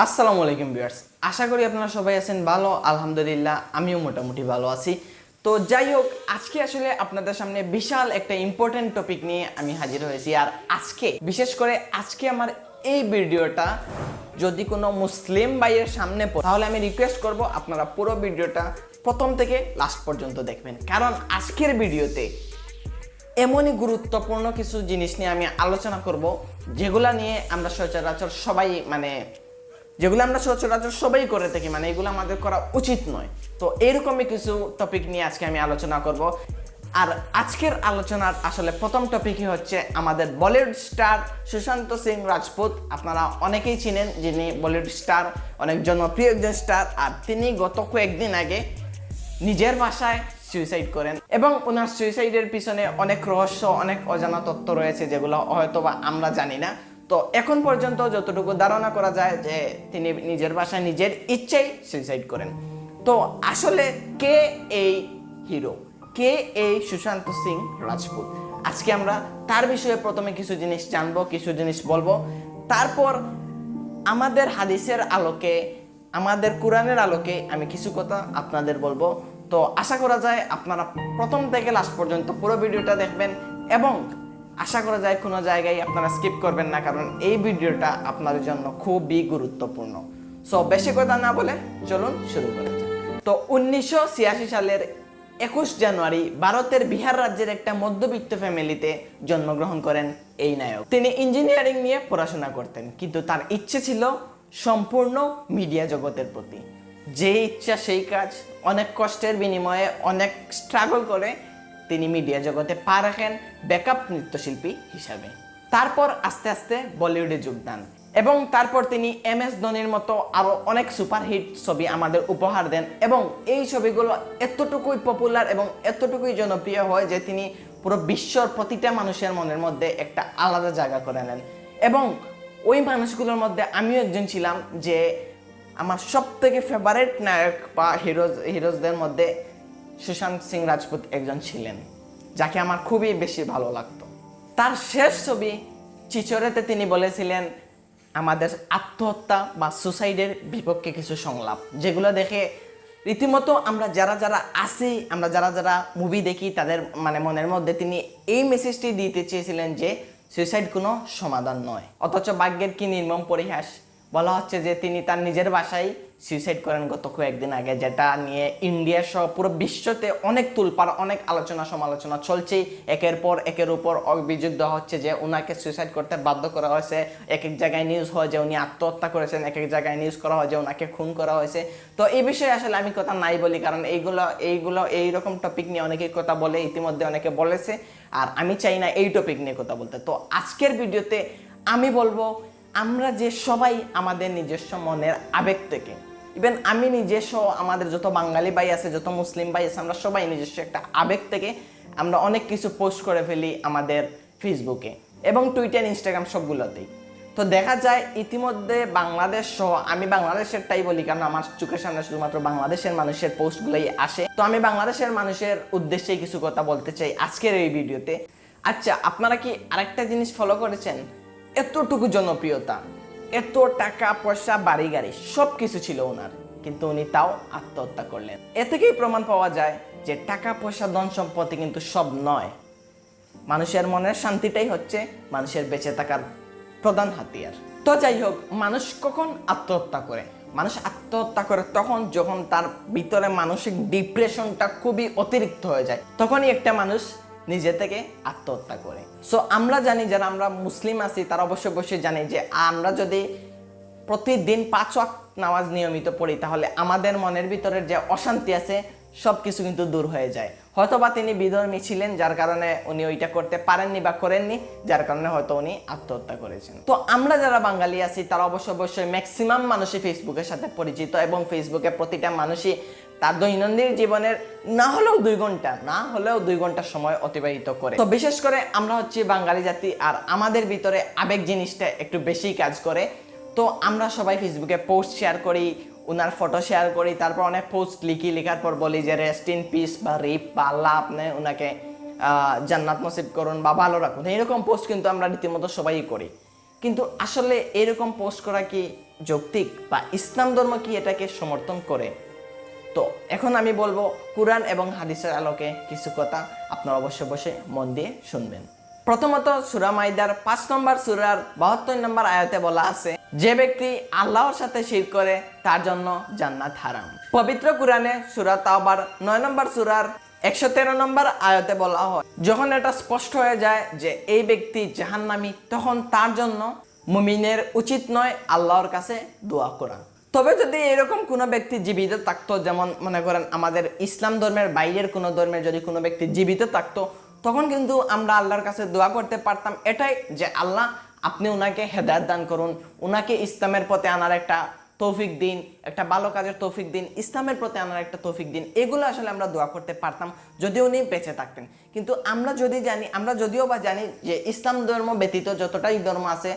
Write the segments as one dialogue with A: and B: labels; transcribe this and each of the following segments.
A: আসসালামু আলাইকুম ভিউয়ার্স, আশা করি আপনারা সবাই আছেন ভালো। আলহামদুলিল্লাহ আমিও মোটামুটি ভালো আছি। তো যাই হোক, আজকে আসলে আপনাদের সামনে বিশাল একটা ইম্পর্টেন্ট টপিক নিয়ে আমি হাজির হয়েছি। আর আজকে বিশেষ করে আমার এই ভিডিওটা যদি কোনো মুসলিম ভাইয়ের সামনে পড়ে, তাহলে আমি রিকোয়েস্ট করব আপনারা পুরো ভিডিওটা প্রথম থেকে লাস্ট পর্যন্ত দেখবেন, কারণ আজকের ভিডিওতে এমনই গুরুত্বপূর্ণ কিছু জিনিস নিয়ে আমি আলোচনা করব যেগুলা নিয়ে আমরা সচরাচর সবাই করে থাকি, মানে এগুলো আমাদের করা উচিত নয়। তো এরকমই কিছু টপিক নিয়ে আজকে আমি আলোচনা করব। আর আজকের আলোচনার আসলে প্রথম টপিকই হচ্ছে আমাদের বলিউড স্টার সুশান্ত সিং রাজপুত। আপনারা অনেকেই চিনেন, যিনি বলিউড স্টার, অনেক জনপ্রিয় একজন স্টার। আর তিনি গত কয়েকদিন আগে নিজের বাসায় সুইসাইড করেন, এবং ওনার সুইসাইডের পিছনে অনেক রহস্য, অনেক অজানা তথ্য রয়েছে যেগুলো হয়তোবা আমরা জানি না। তো এখন পর্যন্ত যতটুকু ধারণা করা যায় যে তিনি নিজের বাসায় নিজের ইচ্ছেই সুইসাইড করেন। তো আসলে কে এই হিরো, কে এই সুশান্ত সিং রাজপুত? আজকে আমরা তার বিষয়ে প্রথমে কিছু জিনিস জানবো, কিছু জিনিস বলবো। তারপর আমাদের হাদিসের আলোকে, আমাদের কোরআনের আলোকে আমি কিছু কথা আপনাদের বলবো। তো আশা করা যায় আপনারা প্রথম থেকে লাস্ট পর্যন্ত পুরো ভিডিওটা দেখবেন, এবং আশা করা যায় কোনো জায়গায় আপনারা স্কিপ করবেন না, কারণ এই ভিডিওটা আপনাদের জন্য খুবই গুরুত্বপূর্ণ। সো বেশি কথা না বলে চলুন শুরু করা যাক। তো 1986 সালের 21 জানুয়ারি ভারতের বিহার রাজ্যের একটা মধ্যবিত্ত ফ্যামিলিতে জন্মগ্রহণ করেন এই নায়ক। তিনি ইঞ্জিনিয়ারিং নিয়ে পড়াশোনা করতেন, কিন্তু তার ইচ্ছে ছিল সম্পূর্ণ মিডিয়া জগতের প্রতি। যে ইচ্ছা সেই কাজ। অনেক কষ্টের বিনিময়ে, অনেক স্ট্রাগল করে তিনি মিডিয়া জগতে পা রাখেন ব্যাকআপ নৃত্যশিল্পী হিসাবে। তারপর আস্তে আস্তে বলিউডে যোগদান, এবং তারপর তিনি MS ধোনির মতো আরও অনেক সুপারহিট ছবি আমাদের উপহার দেন, এবং এই ছবিগুলো এতটুকুই পপুলার এবং এতটুকুই জনপ্রিয় হয় যে তিনি পুরো বিশ্বর প্রতিটা মানুষের মনের মধ্যে একটা আলাদা জায়গা করে নেন। এবং ওই মানুষগুলোর মধ্যে আমিও একজন ছিলাম, যে আমার সব থেকে ফেভারিট নায়ক বা হিরোজদের মধ্যে সুশান্ত সিং রাজপুত একজন ছিলেন, যাকে আমার খুবই বেশি ভালো লাগতো। তার শেষ ছবি চিচরেতে তিনি বলেছিলেন আমাদের আত্মহত্যা বা সুসাইডের বিপক্ষে কিছু সংলাপ, যেগুলো দেখে রীতিমতো আমরা যারা আসি, আমরা যারা মুভি দেখি, তাদের মনের মধ্যে তিনি এই মেসেজটি দিতে চেয়েছিলেন যে সুইসাইড কোনো সমাধান নয়। অথচ ভাগ্যের কি নির্মম পরিহাস, বলা হচ্ছে যে তিনি তার নিজের বাসায় সুইসাইড করেন গত কয়েকদিন আগে, যেটা নিয়ে ইন্ডিয়া সহ পুরো বিশ্বতে অনেক তুলপাড়, অনেক আলোচনা সমালোচনা চলছেই। একের পর একের উপর অভিযোগ দেওয়া হচ্ছে যে ওনাকে সুইসাইড করতে বাধ্য করা হয়েছে। এক এক জায়গায় নিউজ হয় যে উনি আত্মহত্যা করেছেন, এক এক জায়গায় নিউজ করা হয় যে ওনাকে খুন করা হয়েছে। তো এই বিষয়ে আসলে আমি কথা নাই বলি, কারণ এইরকম টপিক নিয়ে অনেকেই কথা বলে, ইতিমধ্যে অনেকে বলেছে, আর আমি চাই না এই টপিক নিয়ে কথা বলতে। তো আজকের ভিডিওতে আমি বলবো আমরা যে সবাই আমাদের নিজস্ব মনের আবেগ থেকে, ইভেন আমি নিজস্ব, আমাদের যত বাঙালি ভাই আছে, যত মুসলিম ভাই আছে, আমরা সবাই নিজস্ব একটা আবেগ থেকে আমরা অনেক কিছু পোস্ট করে ফেলি আমাদের ফেসবুকে এবং টুইটার, ইনস্টাগ্রাম সবগুলোতেই। তো দেখা যায় ইতিমধ্যে বাংলাদেশ সহ, আমি বাংলাদেশেরটাই বলি কারণ আমার চোখের সামনে শুধুমাত্র বাংলাদেশের মানুষের পোস্টগুলোই আসে। তো আমি বাংলাদেশের মানুষের উদ্দেশ্যে কিছু কথা বলতে চাই আজকের এই ভিডিওতে। আচ্ছা, আপনারা কি আরেকটা জিনিস ফলো করেছেন? এতটুকু জনপ্রিয়তা, এত টাকা পয়সা, বাড়ি গাড়ি সব কিছু ছিল ওনার, কিন্তু উনি তাও আত্মহত্যা করলেন। এ থেকেই প্রমাণ পাওয়া যায় যে টাকা পয়সা, ধন সম্পত্তি কিন্তু সব নয়। মানুষের মনের শান্তিটাই হচ্ছে মানুষের বেঁচে থাকার প্রধান হাতিয়ার। তো যাই হোক, মানুষ কখন আত্মহত্যা করে? মানুষ আত্মহত্যা করে তখন যখন তার ভিতরে মানসিক ডিপ্রেশনটা খুবই অতিরিক্ত হয়ে যায়, তখনই একটা মানুষ নিজে থেকে আত্মহত্যা করে। সো আমরা জানি, যারা আমরা মুসলিম আছি তারা অবশ্যই জানি যে আমরা যদি প্রতিদিন 5 ওয়াক্ত নামাজ নিয়মিত পড়ি, তাহলে আমাদের মনের ভিতরের যে অশান্তি আছে সব কিছু কিন্তু দূর হয়ে যায়। হয়তোবা তিনি বিধর্মী ছিলেন, যার কারণে উনি ওইটা করতে পারেননি বা করেননি, যার কারণে হয়তো উনি আত্মহত্যা করেছেন। তো আমরা যারা বাঙালি আছি তারা অবশ্যই ম্যাক্সিমাম মানুষই ফেসবুকের সাথে পরিচিত, এবং ফেসবুকে প্রতিটা মানুষই তার দৈনন্দিন জীবনের না হলেও 2 ঘন্টা সময় অতিবাহিত করে। তো বিশেষ করে আমরা হচ্ছে বাঙালি জাতি, আর আমাদের ভিতরে আবেগ জিনিসটা একটু বেশি কাজ করে। তো আমরা সবাই ফেসবুকে পোস্ট শেয়ার করি, ওনার ফটো শেয়ার করি, তারপর অনেক পোস্ট লেখার পর বলি যে রেস্ট ইন পিস বা রিপ, বা আল্লাহ আপনি ওনাকে জান্নাত নসিব করুন বা ভালো রাখুন। এইরকম পোস্ট কিন্তু আমরা রীতিমতো সবাই করি। কিন্তু আসলে এরকম পোস্ট করা কি যৌক্তিক, বা ইসলাম ধর্ম কি এটাকে সমর্থন করে? তো এখন আমি বলবো কুরআন এবং হাদিসের আলোকে কিছু কথা, আপনারা অবশ্যই বসে মন দিয়ে শুনবেন। প্রথমত সূরা মাইদার 5 নম্বর সূরার 72 নম্বর আয়াতে বলা আছে, যে ব্যক্তি আল্লাহর সাথে শিরক করে তার জন্য জান্নাত হারাম। পবিত্র কুরআনে সূরা তাওবার 9 নম্বর সূরার 113 নম্বর আয়াতে বলা হয়, যখন এটা স্পষ্ট হয়ে যায় যে এই ব্যক্তি জাহান্নামী, তখন তার জন্য মুমিনের উচিত নয় আল্লাহর কাছে দোয়া করা। তবে যদি এরকম কোনো ব্যক্তি জীবিত থাকতো, যেমন মনে করেন আমাদের ইসলাম ধর্মের বাইরের কোনো ধর্মের যদি কোনো ব্যক্তি জীবিত থাকতো, তখন কিন্তু আমরা আল্লাহর কাছে দোয়া করতে পারতাম এটাই যে আল্লাহ আপনি ওনাকে হেদায়েত দান করুন, ওনাকে ইসলামের পথে আনার একটা তৌফিক দিন, একটা ভালো কাজের তৌফিক দিন, ইসলামের প্রতি আনার একটা তৌফিক দিন। এগুলো আসলে আমরা দোয়া করতে পারতাম যদি উনি বেঁচে থাকতেন। কিন্তু আমরা যদিও বা জানি যে ইসলাম ধর্ম ব্যতীত যতটাই ধর্ম আছে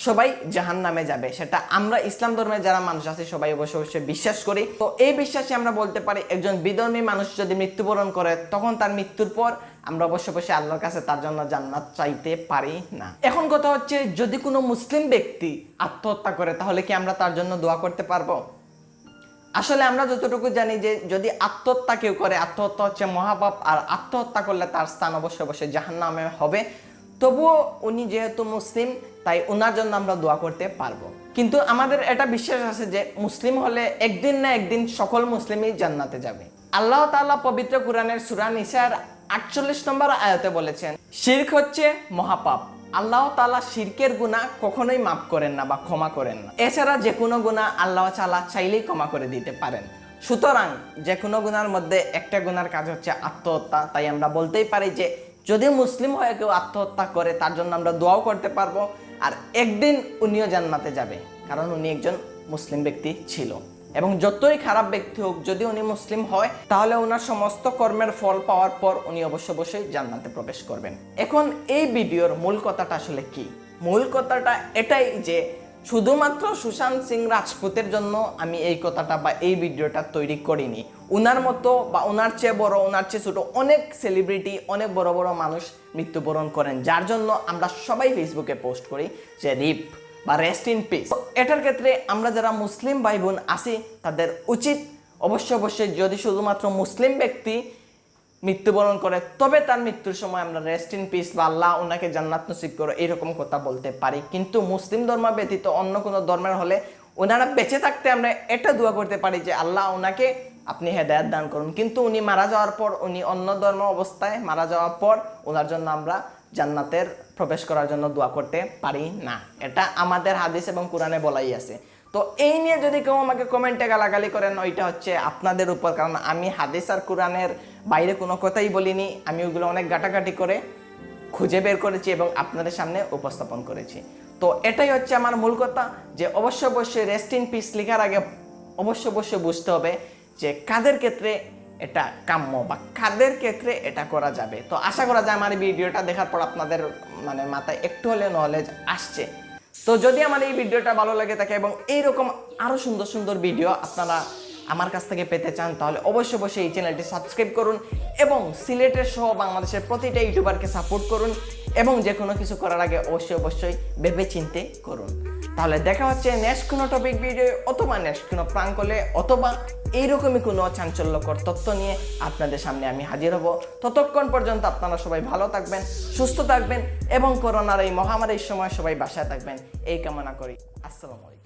A: সবাই জাহান্নামে যাবে, সেটা আমরা ইসলাম ধর্মের যারা মানুষ আছে সবাই অবশ্যই বিশ্বাস করি। তো এই বিশ্বাসে আমরা বলতে পারি একজন বিধর্মী মানুষ যদি মৃত্যুবরণ করে, তখন তার মৃত্যুর পর আমরা অবশ্যই আল্লাহর কাছে তার জন্য জান্নাত চাইতে পারি না। এখন কথা হচ্ছে, যদি কোনো মুসলিম ব্যক্তি আত্মহত্যা করে তাহলে কি আমরা তার জন্য দোয়া করতে পারবো? আসলে আমরা যতটুকু জানি যে যদি আত্মহত্যা কেউ করে, আত্মহত্যা হচ্ছে মহাপাপ, আর আত্মহত্যা করলে তার স্থান অবশ্যই জাহান্নামে হবে। তবুও উনি যেহেতু মুসলিম, তাই ওনার জন্য আমরা দোয়া করতে পারবো। কিন্তু আমাদের এটা বিশ্বাস আছে যে মুসলিম হলে একদিন না একদিন সকল মুসলিমই জান্নাতে যাবে। আল্লাহ তাআলা পবিত্র কুরআনের সূরা নিসার 48 নম্বর আয়াতে বলেছেন, শিরক হচ্ছে মহাপাপ। আল্লাহ তাআলা শিরকের গুনাহ কখনোই মাফ করেন না বা ক্ষমা করেন না। এছাড়া যে কোনো গুনাহ আল্লাহ তাআলা চাইলেই ক্ষমা করে দিতে পারেন। সুতরাং যে কোনো গুনার মধ্যে একটা গুনার কাজ হচ্ছে আত্মহত্যা। তাই আমরা বলতেই পারি যে যদি মুসলিম হয়ে কেউ আত্মহত্যা করে তার জন্য আমরা দোয়াও করতে পারবো, আর একদিন উনিও জান্নাতে যাবে, কারণ উনি একজন মুসলিম ব্যক্তি ছিল। এবং যতই খারাপ ব্যক্তি হোক, যদি উনি মুসলিম হয় তাহলে ওনার সমস্ত কর্মের ফল পাওয়ার পর উনি অবশ্যই জান্নাতে প্রবেশ করবেন। এখন এই ভিডিওর মূল কথাটা আসলে কি? মূল কথাটা এটাই যে শুধুমাত্র সুশান্ত সিং রাজপুতের জন্য আমি এই কথাটা বা এই ভিডিওটা তৈরি করিনি। ওনার মতো বা ওনার চেয়ে বড়, ওনার চেয়ে ছোট অনেক সেলিব্রিটি, অনেক বড় বড় মানুষ মৃত্যুবরণ করেন, যার জন্য আমরা সবাই ফেসবুকে পোস্ট করি যে রিপ বা রেস্ট ইন পিস। এটার ক্ষেত্রে আমরা যারা মুসলিম ভাই বোন আছি তাদের উচিত অবশ্যই যদি শুধুমাত্র মুসলিম ব্যক্তি মৃত্যুবরণ করে তবে তার মৃত্যুর সময় আমরা রেস্ট ইন পিস বা আল্লাহ ওনাকে জান্নাত নসিব করো এরকম কথা বলতে পারি। কিন্তু মুসলিম ধর্ম ব্যতীত অন্য কোনো ধর্মের হলে ওনারা বেঁচে থাকতে আমরা এটা দোয়া করতে পারি যে আল্লাহ ওনাকে আপনি হেদায়েত দান করুন। কিন্তু উনি মারা যাওয়ার পর, উনি অন্য ধর্ম অবস্থায় মারা যাওয়ার পর ওনার জন্য আমরা জান্নাতের প্রবেশ করার জন্য দোয়া করতে পারি না। এটা আমাদের হাদিস এবং কোরআনে বলাই আছে। তো এই নিয়ে যদি কেউ আমাকে কমেন্টে গালাগালি করেন, ওইটা হচ্ছে আপনাদের উপর, কারণ আমি হাদিস আর কোরআনের বাইরে কোনো কথাই বলিনি। আমি ওগুলো অনেক ঘাটাঘাটি করে খুঁজে বের করেছি এবং আপনাদের সামনে উপস্থাপন করেছি। তো এটাই হচ্ছে আমার মূল কথা, যে অবশ্যই রেস্ট ইন পিস লেখার আগে অবশ্যই বুঝতে হবে যে কাদের ক্ষেত্রে এটা কাম্য বা কাদের ক্ষেত্রে এটা করা যাবে। তো আশা করা যায় আমার এই ভিডিওটা দেখার পর আপনাদের মাথায় একটু হলেও নলেজ আসছে। তো যদি আমার এই ভিডিওটা ভালো লাগে থাকে এবং এইরকম আরো সুন্দর ভিডিও আপনারা আমার কাছ থেকে পেতে চান, তাহলে অবশ্যই এই চ্যানেলটি সাবস্ক্রাইব করুন এবং সিলেটের সহ বাংলাদেশের প্রতিটা ইউটিউবারকে সাপোর্ট করুন এবং যে কোনো কিছু করার আগে অবশ্যই ভেবে চিন্তে করুন। তাহলে দেখা হচ্ছে নেক্সট কোনো টপিক ভিডিও অথবা নেক্সট কোনো প্রাঙ্কলে অথবা এইরকমই কোনো চাঞ্চল্যকর তথ্য নিয়ে আপনাদের সামনে আমি হাজির হব। ততক্ষণ পর্যন্ত আপনারা সবাই ভালো থাকবেন, সুস্থ থাকবেন এবং করোনার এই মহামারীর সময় সবাই বাসায় থাকবেন এই কামনা করি। আসসালামু আলাইকুম।